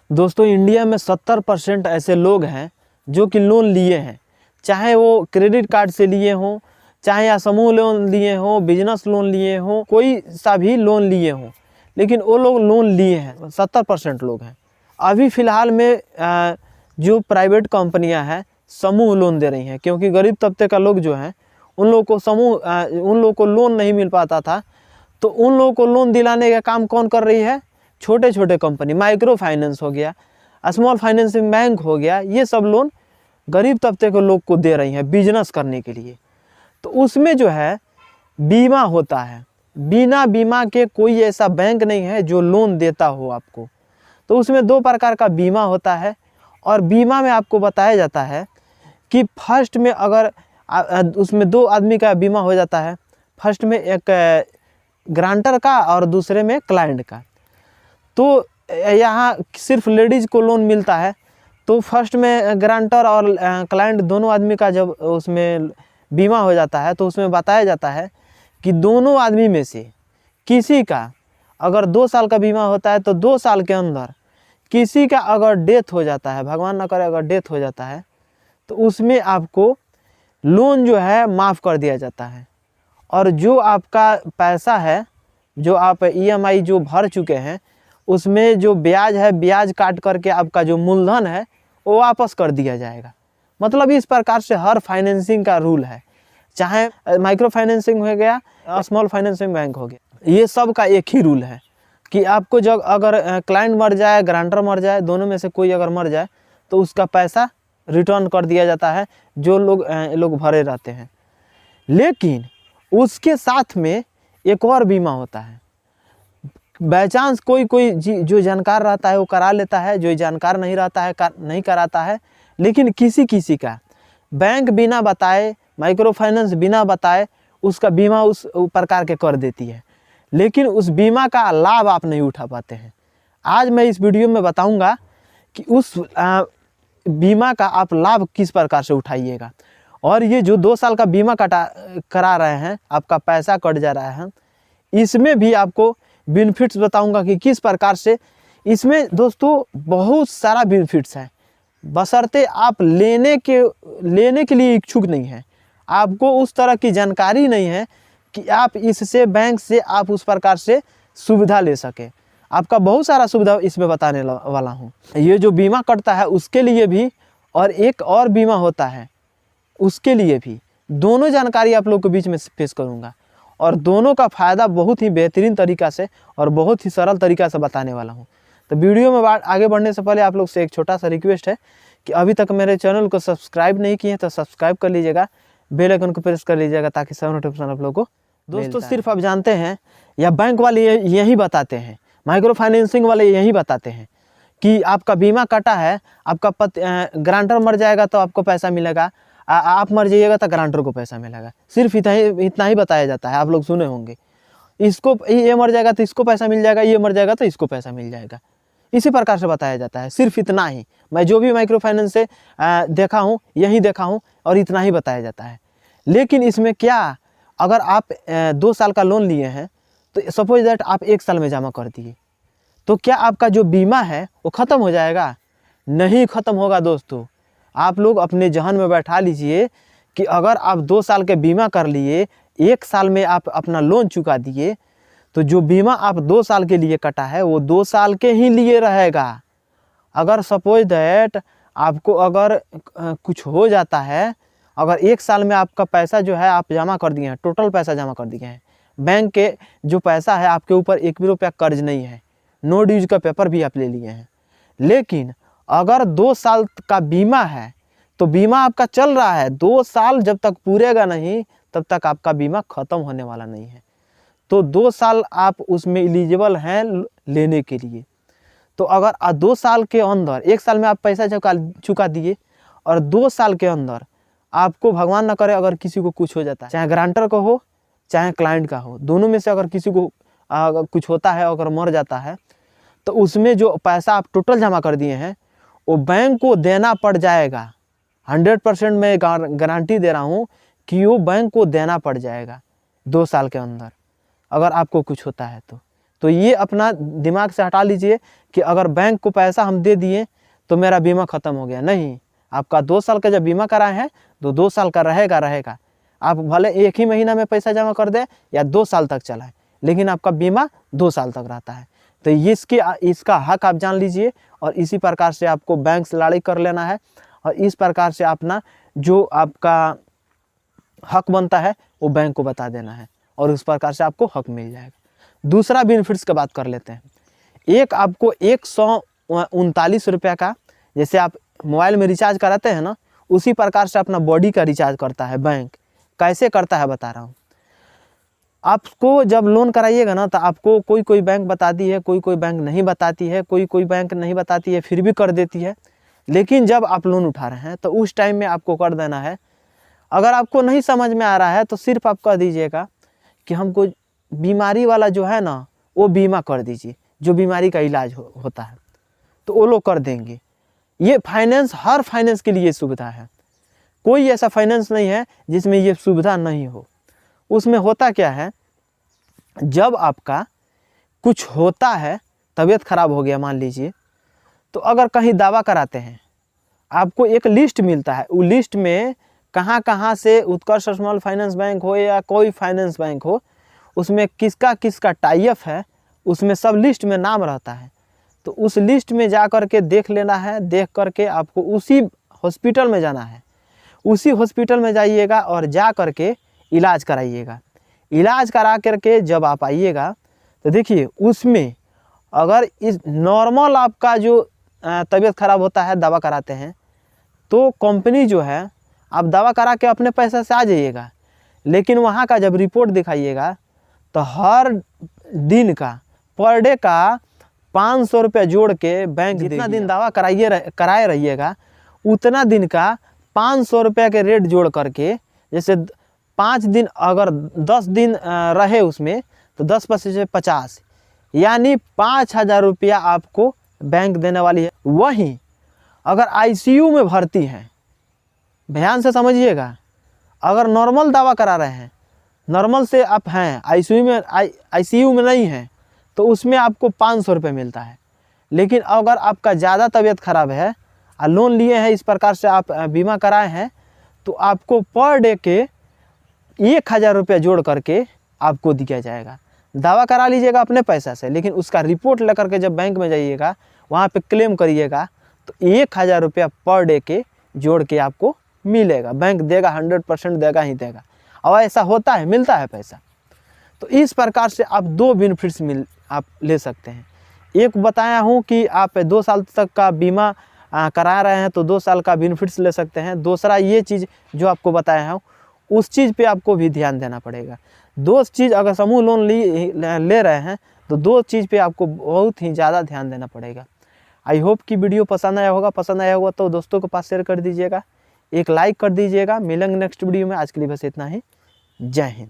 दोस्तों इंडिया में 70% ऐसे लोग हैं जो कि लोन लिए हैं, चाहे वो क्रेडिट कार्ड से लिए हों, चाहे या समूह लोन लिए हों, बिजनेस लोन लिए हों, कोई सा भी लोन लिए हों, लेकिन वो लोग लोन लिए हैं। 70% लोग हैं। अभी फ़िलहाल में जो प्राइवेट कंपनियां हैं समूह लोन दे रही हैं, क्योंकि गरीब तबके का लोग जो हैं उन लोगों को लोन नहीं मिल पाता था, तो उन लोगों को लोन दिलाने का काम कौन कर रही है? छोटे छोटे कंपनी, माइक्रो फाइनेंस हो गया, स्मॉल फाइनेंसिंग बैंक हो गया, ये सब लोन गरीब तबके के लोग को दे रही हैं बिजनेस करने के लिए। तो उसमें जो है बीमा होता है, बिना बीमा के कोई ऐसा बैंक नहीं है जो लोन देता हो आपको। तो उसमें 2 प्रकार का बीमा होता है, और बीमा में आपको बताया जाता है कि फर्स्ट में अगर उसमें 2 आदमी का बीमा हो जाता है, फर्स्ट में एक ग्रांटर का और दूसरे में क्लाइंट का। तो यहाँ सिर्फ लेडीज़ को लोन मिलता है, तो फर्स्ट में ग्रांटर और क्लाइंट दोनों आदमी का जब उसमें बीमा हो जाता है, तो उसमें बताया जाता है कि दोनों आदमी में से किसी का अगर 2 साल का बीमा होता है, तो 2 साल के अंदर किसी का अगर डेथ हो जाता है, भगवान ना करे अगर डेथ हो जाता है, तो उसमें आपको लोन जो है माफ़ कर दिया जाता है। और जो आपका पैसा है, जो आप EMI जो भर चुके हैं, उसमें जो ब्याज है, ब्याज काट करके आपका जो मूलधन है वो वापस कर दिया जाएगा। मतलब इस प्रकार से हर फाइनेंसिंग का रूल है, चाहे माइक्रो फाइनेंसिंग हो गया, स्मॉल फाइनेंसिंग बैंक हो गया, ये सब का एक ही रूल है कि आपको जब अगर क्लाइंट मर जाए, ग्रांटर मर जाए, दोनों में से कोई अगर मर जाए, तो उसका पैसा रिटर्न कर दिया जाता है जो लोग भरे रहते हैं। लेकिन उसके साथ में एक और बीमा होता है। बाई चांस कोई जो जानकार रहता है वो करा लेता है, जो जानकार नहीं रहता है नहीं कराता है। लेकिन किसी का बैंक बिना बताए, माइक्रो फाइनेंस बिना बताए उसका बीमा उस प्रकार के कर देती है, लेकिन उस बीमा का लाभ आप नहीं उठा पाते हैं। आज मैं इस वीडियो में बताऊंगा कि उस बीमा का आप लाभ किस प्रकार से उठाइएगा। और ये जो 2 साल का बीमा करा रहे हैं, आपका पैसा कट जा रहा है, इसमें भी आपको बेनिफिट्स बताऊंगा कि किस प्रकार से। इसमें दोस्तों बहुत सारा बेनिफिट्स है, बशर्ते आप लेने के लिए इच्छुक नहीं है, आपको उस तरह की जानकारी नहीं है कि आप इससे बैंक से आप उस प्रकार से सुविधा ले सके। आपका बहुत सारा सुविधा इसमें बताने वाला हूँ। ये जो बीमा कटता है उसके लिए भी, और एक और बीमा होता है उसके लिए भी, दोनों जानकारी आप लोग के बीच में पेश करूँगा, और दोनों का फ़ायदा बहुत ही बेहतरीन तरीक़ा से और बहुत ही सरल तरीक़ा से बताने वाला हूँ। तो वीडियो में आगे बढ़ने से पहले आप लोग से एक छोटा सा रिक्वेस्ट है कि अभी तक मेरे चैनल को सब्सक्राइब नहीं किए हैं तो सब्सक्राइब कर लीजिएगा, बेल आइकन को प्रेस कर लीजिएगा, ताकि सब नोटिफिकेशन आप लोग को। दोस्तों सिर्फ आप जानते हैं, या बैंक वाले यही बताते हैं, माइक्रो फाइनेंसिंग वाले यही बताते हैं कि आपका बीमा कटा है, आपका ग्रांटर मर जाएगा तो आपको पैसा मिलेगा, आप मर जाइएगा तो ग्रांटर को पैसा मिलेगा। सिर्फ इतना ही बताया जाता है। आप लोग सुने होंगे, इसको ये मर जाएगा तो इसको पैसा मिल जाएगा, ये मर जाएगा तो इसको पैसा मिल जाएगा, इसी प्रकार से बताया जाता है। सिर्फ इतना ही, मैं जो भी माइक्रो फाइनेंस से देखा हूँ यही देखा हूँ, और इतना ही बताया जाता है। लेकिन इसमें क्या, अगर आप 2 साल का लोन लिए हैं, तो सपोज दैट आप 1 साल में जमा कर दिए, तो क्या आपका जो बीमा है वो ख़त्म हो जाएगा? नहीं ख़त्म होगा दोस्तों। आप लोग अपने जहन में बैठा लीजिए कि अगर आप 2 साल के बीमा कर लिए, 1 साल में आप अपना लोन चुका दिए, तो जो बीमा आप 2 साल के लिए कटा है वो 2 साल के ही लिए रहेगा। अगर सपोज दैट आपको अगर कुछ हो जाता है, अगर 1 साल में आपका पैसा जो है आप जमा कर दिए हैं, टोटल पैसा जमा कर दिए हैं, बैंक के जो पैसा है आपके ऊपर 1 भी रुपया कर्ज नहीं है, नो ड्यूज का पेपर भी आप ले लिए हैं। लेकिन अगर 2 साल का बीमा है, तो बीमा आपका चल रहा है, 2 साल जब तक पूरेगा नहीं तब तक आपका बीमा ख़त्म होने वाला नहीं है। तो 2 साल आप उसमें एलिजिबल हैं लेने के लिए। तो अगर 2 साल के अंदर, 1 साल में आप पैसा चुका दिए, और 2 साल के अंदर आपको भगवान ना करे अगर किसी को कुछ हो जाता है, चाहे ग्रांटर का हो चाहे क्लाइंट का हो, दोनों में से अगर किसी को कुछ होता है, अगर मर जाता है, तो उसमें जो पैसा आप टोटल जमा कर दिए हैं वो बैंक को देना पड़ जाएगा। 100% मैं गारंटी दे रहा हूँ कि वो बैंक को देना पड़ जाएगा 2 साल के अंदर, अगर आपको कुछ होता है तो। तो ये अपना दिमाग से हटा लीजिए कि अगर बैंक को पैसा हम दे दिए तो मेरा बीमा ख़त्म हो गया। नहीं, आपका 2 साल का जब बीमा कराए हैं तो 2 साल का रहेगा। आप भले एक ही महीना में पैसा जमा कर दें या 2 साल तक चलाएं, लेकिन आपका बीमा 2 साल तक रहता है। तो इसका हक आप जान लीजिए और इसी प्रकार से आपको बैंक से लड़ाई कर लेना है और इस प्रकार से अपना जो आपका हक बनता है वो बैंक को बता देना है और उस प्रकार से आपको हक मिल जाएगा। दूसरा बेनिफिट्स की बात कर लेते हैं। एक आपको 139 रुपये का, जैसे आप मोबाइल में रिचार्ज कराते हैं ना, उसी प्रकार से अपना बॉडी का रिचार्ज करता है बैंक। कैसे करता है बता रहा हूँ। आपको जब लोन कराइएगा ना तो आपको कोई बैंक बताती है, कोई बैंक नहीं बताती है, कोई बैंक नहीं बताती है फिर भी कर देती है। लेकिन जब आप लोन उठा रहे हैं तो उस टाइम में आपको कर देना है। अगर आपको नहीं समझ में आ रहा है तो सिर्फ आप कह दीजिएगा कि हमको बीमारी वाला जो है ना वो बीमा कर दीजिए, जो बीमारी का इलाज होता है, तो वो लोग कर देंगे। ये फाइनेंस, हर फाइनेंस के लिए सुविधा है। कोई ऐसा फाइनेंस नहीं है जिसमें ये सुविधा नहीं हो। उसमें होता क्या है, जब आपका कुछ होता है, तबीयत खराब हो गया मान लीजिए, तो अगर कहीं दावा कराते हैं आपको एक लिस्ट मिलता है। वो लिस्ट में कहाँ से उत्कर्ष स्मॉल फाइनेंस बैंक हो या कोई फाइनेंस बैंक हो, उसमें किसका टाई अप है, उसमें सब लिस्ट में नाम रहता है। तो उस लिस्ट में जा कर के देख लेना है। देख करके आपको उसी हॉस्पिटल में जाना है। उसी हॉस्पिटल में जाइएगा और जा कर के इलाज कराइएगा। इलाज करा करके जब आप आइएगा तो देखिए उसमें अगर इस नॉर्मल आपका जो तबीयत खराब होता है, दवा कराते हैं, तो कंपनी जो है आप दवा करा के अपने पैसे से आ जाइएगा। लेकिन वहाँ का जब रिपोर्ट दिखाइएगा तो हर दिन का पर डे का 500 रुपये जोड़ के बैंक जितना दिन दवा कराए रहिएगा उतना दिन का 500 रुपये के रेट जोड़ करके, जैसे 5 दिन अगर 10 दिन रहे उसमें तो 10% 50, यानी 5000 रुपया आपको बैंक देने वाली है। वहीं अगर आईसीयू में भर्ती हैं, ध्यान से समझिएगा, अगर नॉर्मल दवा करा रहे हैं, नॉर्मल से आप हैं, आईसीयू में नहीं हैं, तो उसमें आपको 500 रुपये मिलता है। लेकिन अगर आपका ज़्यादा तबीयत खराब है और लोन लिए हैं, इस प्रकार से आप बीमा कराए हैं, तो आपको पर डे के 1000 रुपये जोड़ करके आपको दिया जाएगा। दावा करा लीजिएगा अपने पैसा से, लेकिन उसका रिपोर्ट लेकर के जब बैंक में जाइएगा, वहाँ पे क्लेम करिएगा तो 1000 रुपया पर डे के जोड़ के आपको मिलेगा। बैंक देगा, 100% देगा ही देगा। और ऐसा होता है, मिलता है पैसा। तो इस प्रकार से आप 2 बेनिफिट्स आप ले सकते हैं। एक बताया हूँ कि आप 2 साल तक का बीमा करा रहे हैं तो 2 साल का बेनिफिट्स ले सकते हैं। दूसरा ये चीज़ जो आपको बताया हूँ, उस चीज़ पे आपको भी ध्यान देना पड़ेगा। 2 चीज़ अगर समूह लोन ले रहे हैं तो 2 चीज़ पे आपको बहुत ही ज़्यादा ध्यान देना पड़ेगा। आई होप कि वीडियो पसंद आया होगा तो दोस्तों के पास शेयर कर दीजिएगा, एक लाइक कर दीजिएगा। मिलेंगे नेक्स्ट वीडियो में। आज के लिए बस इतना ही। जय हिंद।